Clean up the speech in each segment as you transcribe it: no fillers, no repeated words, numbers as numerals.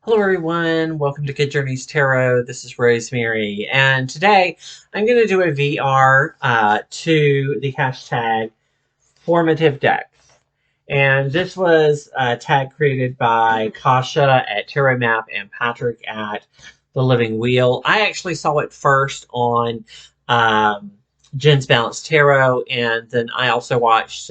Hello everyone, welcome to Good Journeys Tarot. This is Rosemary, and today I'm going to do a VR to the hashtag formative decks. And this was a tag created by Kasha at Tarot Map and Patrick at The Living Wheel. I actually saw it first on Jen's Balanced Tarot, and then I also watched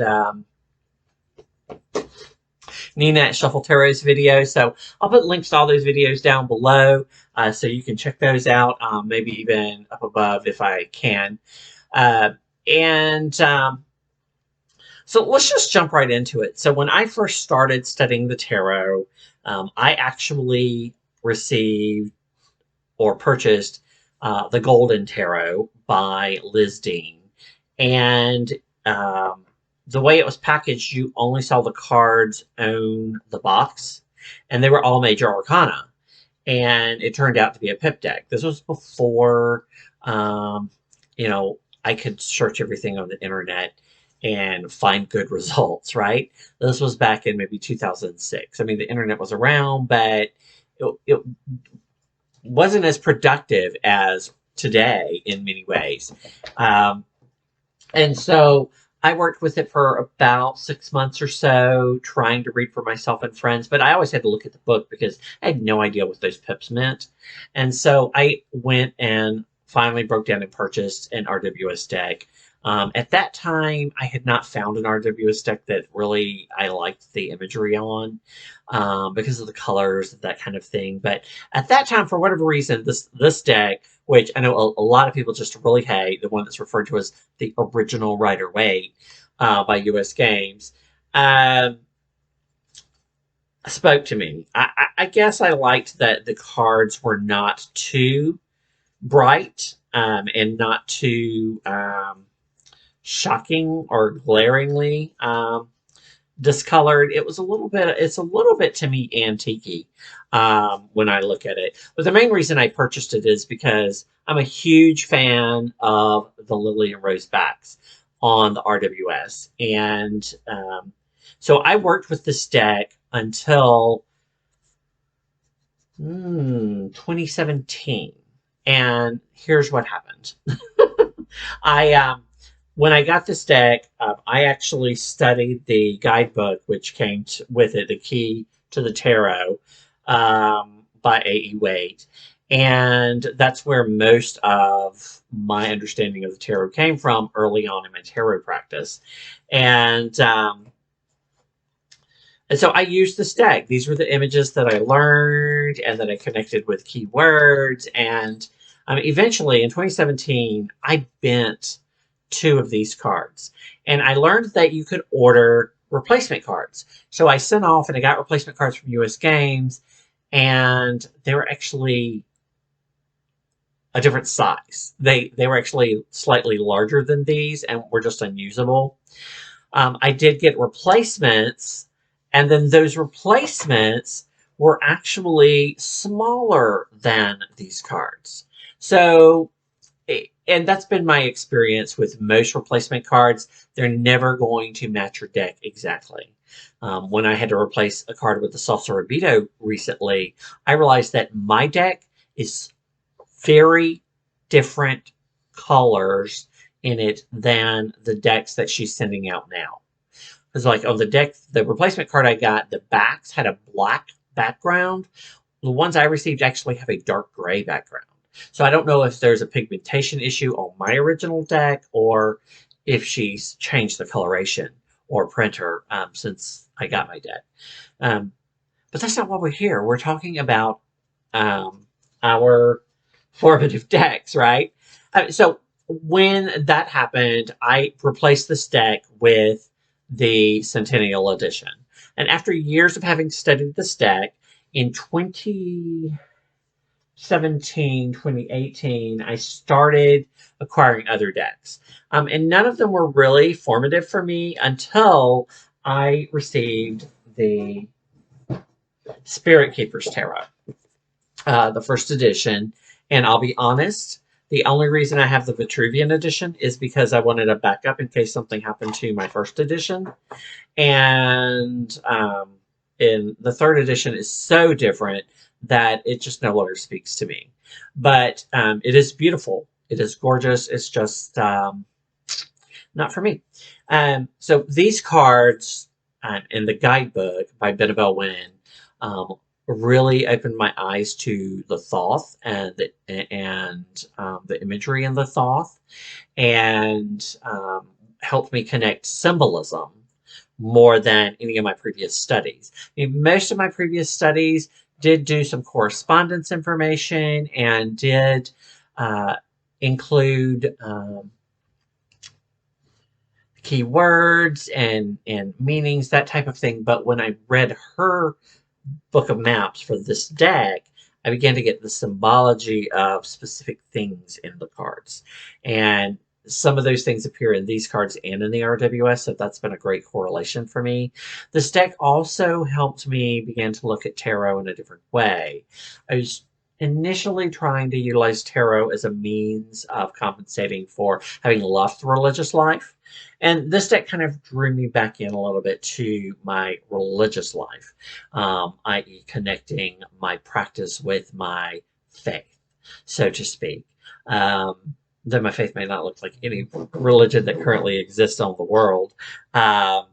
Nina at Shuffle Tarot's video. So I'll put links to all those videos down below so you can check those out, maybe even up above if I can. And so let's just jump right into it. So when I first started studying the tarot, I actually received or purchased the Golden Tarot by Liz Dean. And the way it was packaged, you only saw the cards on the box, and they were all major arcana. And it turned out to be a pip deck. This was before, I could search everything on the internet and find good results, right? This was back in maybe 2006. I mean, the internet was around, but it wasn't as productive as today in many ways. And so I worked with it for about 6 months or so, trying to read for myself and friends, but I always had to look at the book because I had no idea what those pips meant. And so I went and finally broke down and purchased an RWS deck. At that time, I had not found an RWS deck that really I liked the imagery on because of the colors, that kind of thing. But at that time, for whatever reason, this deck, which I know a lot of people just really hate, the one that's referred to as the original Rider-Waite by US Games, spoke to me. I guess I liked that the cards were not too bright and not too shocking or glaringly discolored. It's a little bit to me antique when I look at it. But the main reason I purchased it is because I'm a huge fan of the Lily and Rose backs on the RWS. And so I worked with this deck until 2017. And here's what happened. When I got this deck, I actually studied the guidebook, which came with it, The Key to the Tarot by A.E. Waite. And that's where most of my understanding of the tarot came from early on in my tarot practice. And so I used this deck. These were the images that I learned and that I connected with keywords. And eventually, in 2017, I bent 2 of these cards. And I learned that you could order replacement cards. So I sent off and I got replacement cards from US Games, and they were actually a different size. They were actually slightly larger than these and were just unusable. I did get replacements, and then those replacements were actually smaller than these cards. So, and that's been my experience with most replacement cards. They're never going to match your deck exactly. When I had to replace a card with the Salsa recently, I realized that my deck is very different colors in it than the decks that she's sending out now. Because like on the deck, the replacement card I got, the backs had a black background. The ones I received actually have a dark gray background. So I don't know if there's a pigmentation issue on my original deck or if she's changed the coloration or printer since I got my deck. But that's not why we're here. We're talking about our formative decks, right? So when that happened, I replaced this deck with the Centennial Edition. And after years of having studied this deck, in 2018, I started acquiring other decks. And none of them were really formative for me until I received the Spirit Keepers Tarot, the first edition. And I'll be honest, the only reason I have the Vitruvian edition is because I wanted a backup in case something happened to my first edition. And in the third edition is so different that it just no longer speaks to me. But it is beautiful. It is gorgeous. It's just not for me. So these cards in the guidebook by Benabel Wynn um, really opened my eyes to the Thoth and the imagery in the Thoth, and helped me connect symbolism more than any of my previous studies. I mean, most of my previous studies did do some correspondence information and did uh, include keywords and meanings, that type of thing. But when I read her book of maps for this deck, I began to get the symbology of specific things in the cards. And some of those things appear in these cards and in the RWS, so that's been a great correlation for me. This deck also helped me begin to look at tarot in a different way. I was initially trying to utilize tarot as a means of compensating for having left the religious life. And this deck kind of drew me back in a little bit to my religious life, i.e., connecting my practice with my faith, so to speak. Though my faith may not look like any religion that currently exists on the world, um,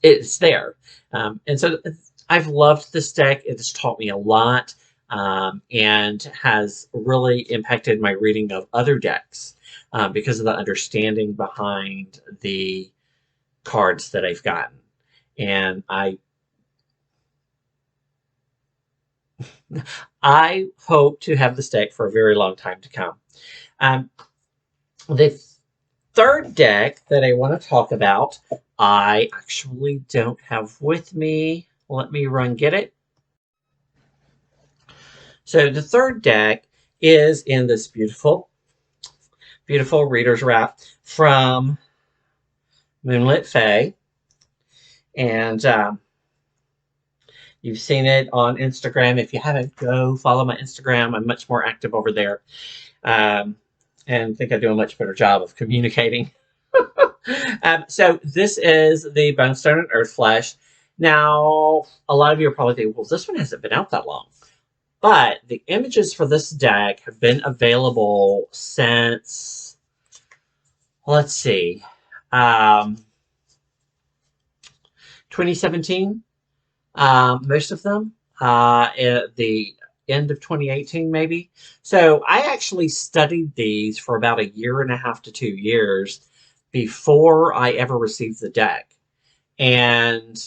it's there. And so I've loved this deck. It has taught me a lot and has really impacted my reading of other decks because of the understanding behind the cards that I've gotten. And I hope to have this deck for a very long time to come. The third deck that I want to talk about, I actually don't have with me. Let me run get it. So the third deck is in this beautiful, beautiful reader's wrap from Moonlit Fae. And you've seen it on Instagram. If you haven't, go follow my Instagram. I'm much more active over there. And think I do a much better job of communicating. So this is the Bonestone and Earthflesh. Now, a lot of you are probably thinking, well, this one hasn't been out that long. But the images for this deck have been available since, let's see, 2017, most of them, at the end of 2018, maybe. So I actually studied these for about a year and a half to 2 years before I ever received the deck. And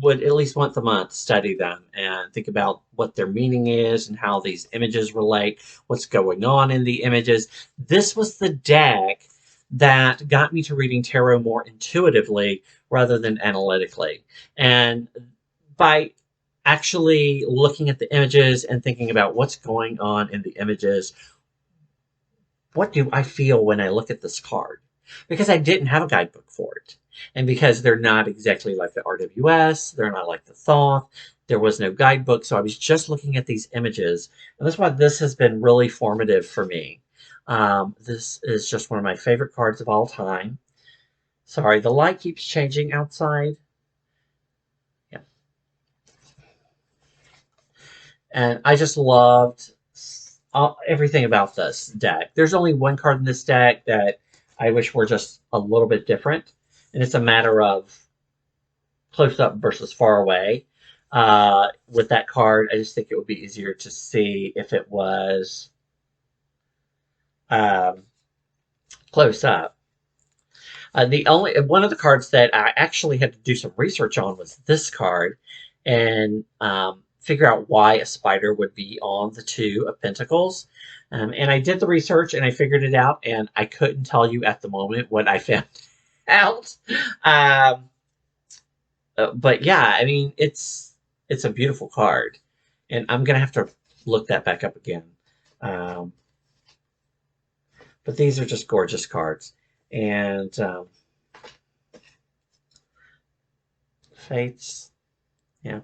would at least once a month study them and think about what their meaning is and how these images relate, what's going on in the images. This was the deck that got me to reading tarot more intuitively rather than analytically. And by actually looking at the images and thinking about what's going on in the images, what do I feel when I look at this card? Because I didn't have a guidebook for it. And because they're not exactly like the RWS, they're not like the Thoth, there was no guidebook, so I was just looking at these images. And that's why this has been really formative for me. This is just one of my favorite cards of all time. Sorry, the light keeps changing outside. Yeah. And I just loved everything about this deck. There's only one card in this deck that I wish were just a little bit different. And it's a matter of close up versus far away. With that card, I just think it would be easier to see if it was close up. The only one of the cards that I actually had to do some research on was this card, and figure out why a spider would be on the Two of Pentacles. And I did the research and I figured it out, and I couldn't tell you at the moment what I found out. But yeah, I mean, it's a beautiful card, and I'm gonna have to look that back up again. But these are just gorgeous cards, and Fates, yeah.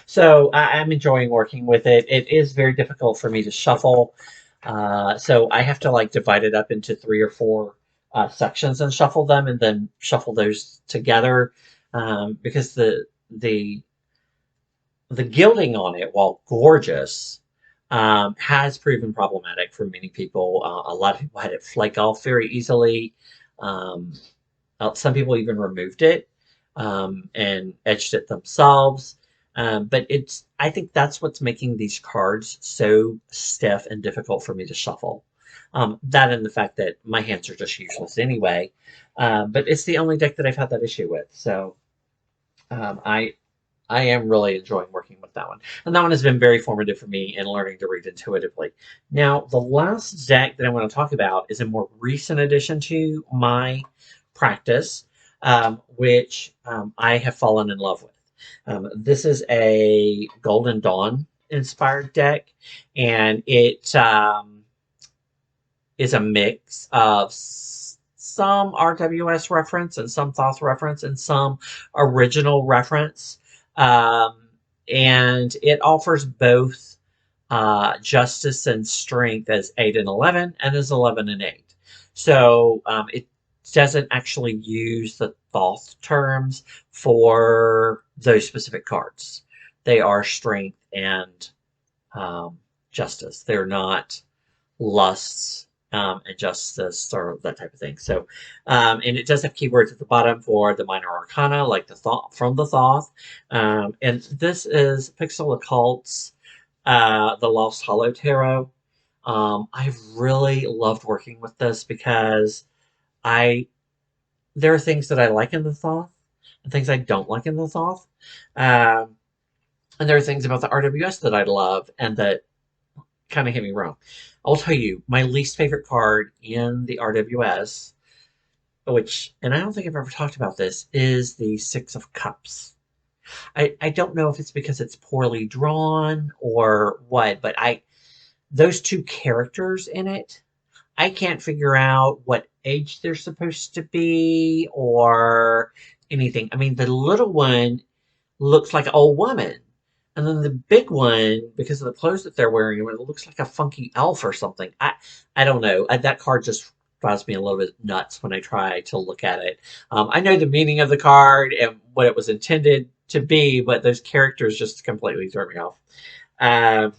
So I'm enjoying working with it. It is very difficult for me to shuffle, so I have to like divide it up into 3 or 4 sections and shuffle them, and then shuffle those together because the the gilding on it, while gorgeous, has proven problematic for many people. A lot of people had it flake off very easily. Um, some people even removed it and etched it themselves. But I think that's what's making these cards so stiff and difficult for me to shuffle. That and the fact that my hands are just useless anyway. But it's the only deck that I've had that issue with. So I am really enjoying working with that one. And that one has been very formative for me in learning to read intuitively. Now, the last deck that I want to talk about is a more recent addition to my practice, which I have fallen in love with. This is a Golden Dawn inspired deck, and it is a mix of some RWS reference and some Thoth reference and some original reference. Um, and it offers both justice and strength as 8 and 11 and as 11 and 8. So it doesn't actually use the Thoth terms for those specific cards. They are strength and justice. They're not lusts and justice or that type of thing. So, and it does have keywords at the bottom for the minor arcana, like the thought from the Thoth. And this is Pixel Occult's the Lost Hollow Tarot. I've really loved working with this because I there are things that I like in the Thoth and things I don't like in the Thoth. Um, and there are things about the RWS that I love and that kind of hit me wrong. I'll tell you, my least favorite card in the RWS, which, and I don't think I've ever talked about this, is the Six of Cups. I don't know if it's because it's poorly drawn or what, but those two characters in it, I can't figure out what age they're supposed to be or anything. I mean, the little one looks like an old woman. And then the big one, because of the clothes that they're wearing, it looks like a funky elf or something. I don't know. That card just drives me a little bit nuts when I try to look at it. I know the meaning of the card and what it was intended to be, but those characters just completely throw me off. Um,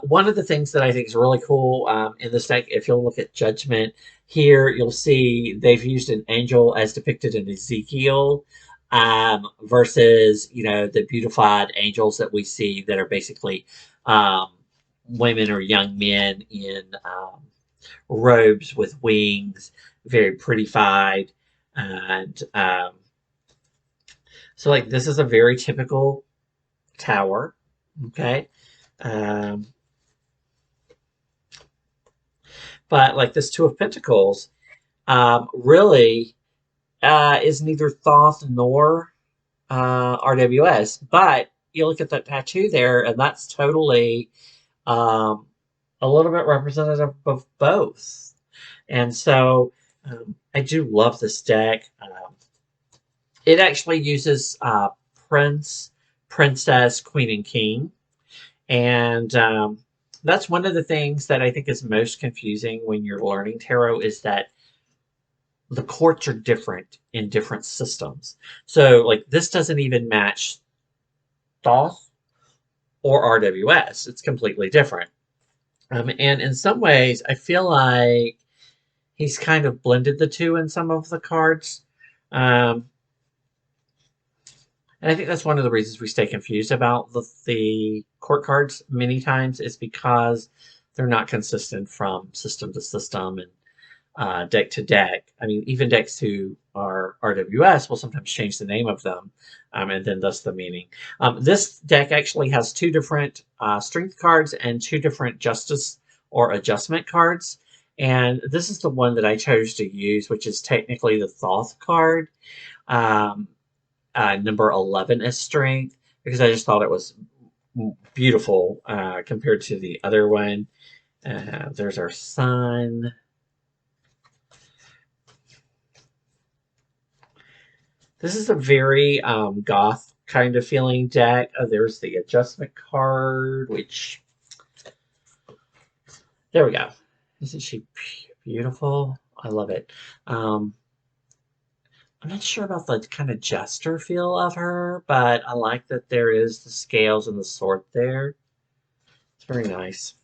one of the things that I think is really cool in this deck, if you'll look at Judgment here, you'll see they've used an angel as depicted in Ezekiel versus, the beautified angels that we see that are basically um, women or young men in robes with wings, very prettified. And so, like, this is a very typical tower. Okay. Um, but like this Two of Pentacles really is neither Thoth nor RWS. But you look at that tattoo there, and that's totally um, a little bit representative of both. And so I do love this deck. It actually uses Prince, Princess, Queen, and King. And that's one of the things that I think is most confusing when you're learning tarot is that the courts are different in different systems. So, like, this doesn't even match Thoth or RWS. It's completely different. And in some ways, I feel like he's kind of blended the two in some of the cards. Um, and I think that's one of the reasons we stay confused about the court cards many times is because they're not consistent from system to system and deck to deck. I mean, even decks who are RWS will sometimes change the name of them and then thus the meaning. This deck actually has two different strength cards and two different justice or adjustment cards. And this is the one that I chose to use, which is technically the Thoth card. Number 11 as strength, because I just thought it was beautiful compared to the other one. There's our sun. This is a very goth kind of feeling deck. There's the adjustment card, which there we go. Isn't she beautiful? I love it. I'm not sure about the kind of jester feel of her, but I like that there is the scales and the sword there. It's very nice.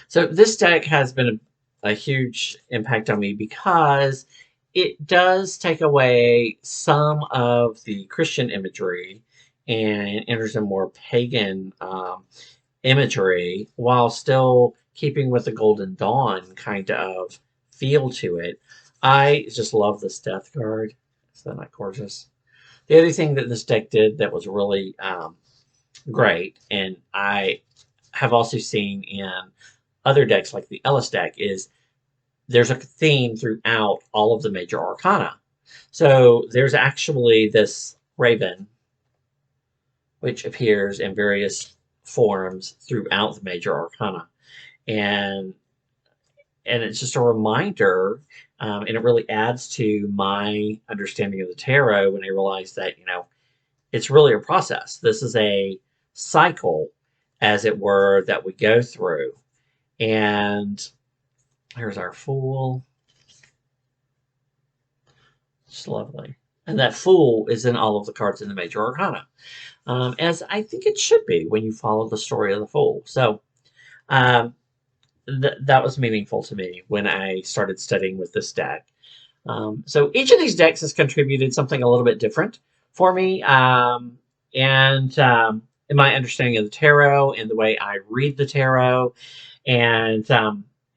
So this deck has been a huge impact on me because it does take away some of the Christian imagery and enters a more pagan imagery while still keeping with the Golden Dawn kind of feel to it. I just love this Death card. Is that not gorgeous? The other thing that this deck did that was really great, and I have also seen in other decks like the Ellis deck, is there's a theme throughout all of the major arcana. So there's actually this raven, which appears in various forms throughout the major arcana. And it's just a reminder, and it really adds to my understanding of the tarot when I realize that, it's really a process. This is a cycle, as it were, that we go through. And here's our Fool. It's lovely. And that Fool is in all of the cards in the major arcana, as I think it should be when you follow the story of the Fool. So um, that was meaningful to me when I started studying with this deck. So each of these decks has contributed something a little bit different for me, and in my understanding of the tarot and the way I read the tarot, and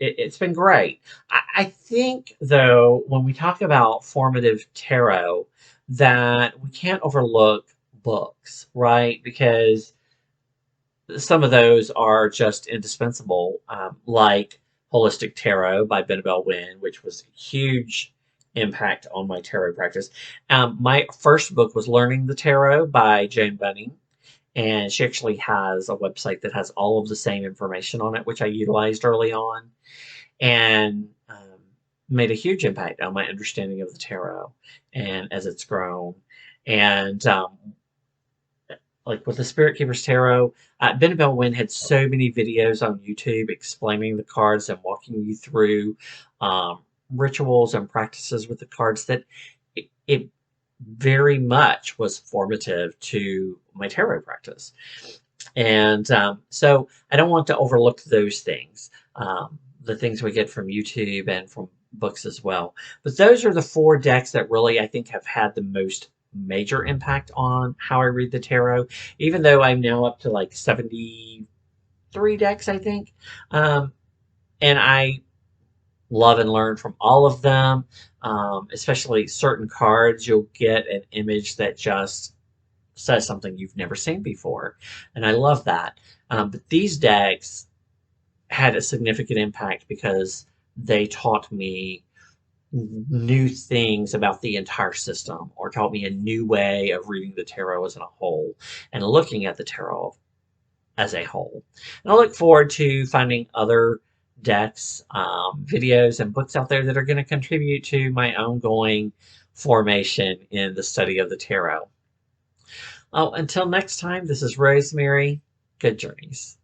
it's been great. I think, though, when we talk about formative tarot, that we can't overlook books, right? Because some of those are just indispensable, like Holistic Tarot by Benabel Wynn, which was a huge impact on my tarot practice. My first book was Learning the Tarot by Jane Bunning, and she actually has a website that has all of the same information on it, which I utilized early on, and made a huge impact on my understanding of the tarot and as it's grown. And like with the Spirit Keeper's Tarot, Benabel Wynn had so many videos on YouTube explaining the cards and walking you through rituals and practices with the cards that it very much was formative to my tarot practice. And so I don't want to overlook those things, the things we get from YouTube and from books as well. But those are the four decks that really, I think, have had the most major impact on how I read the tarot, even though I'm now up to like 73 decks, I think. And I love and learn from all of them, especially certain cards. You'll get an image that just says something you've never seen before. And I love that. But these decks had a significant impact because they taught me new things about the entire system, or taught me a new way of reading the tarot as a whole and looking at the tarot as a whole. And I look forward to finding other decks, videos, and books out there that are going to contribute to my ongoing formation in the study of the tarot. Oh, until next time, this is Rosemary. Good journeys.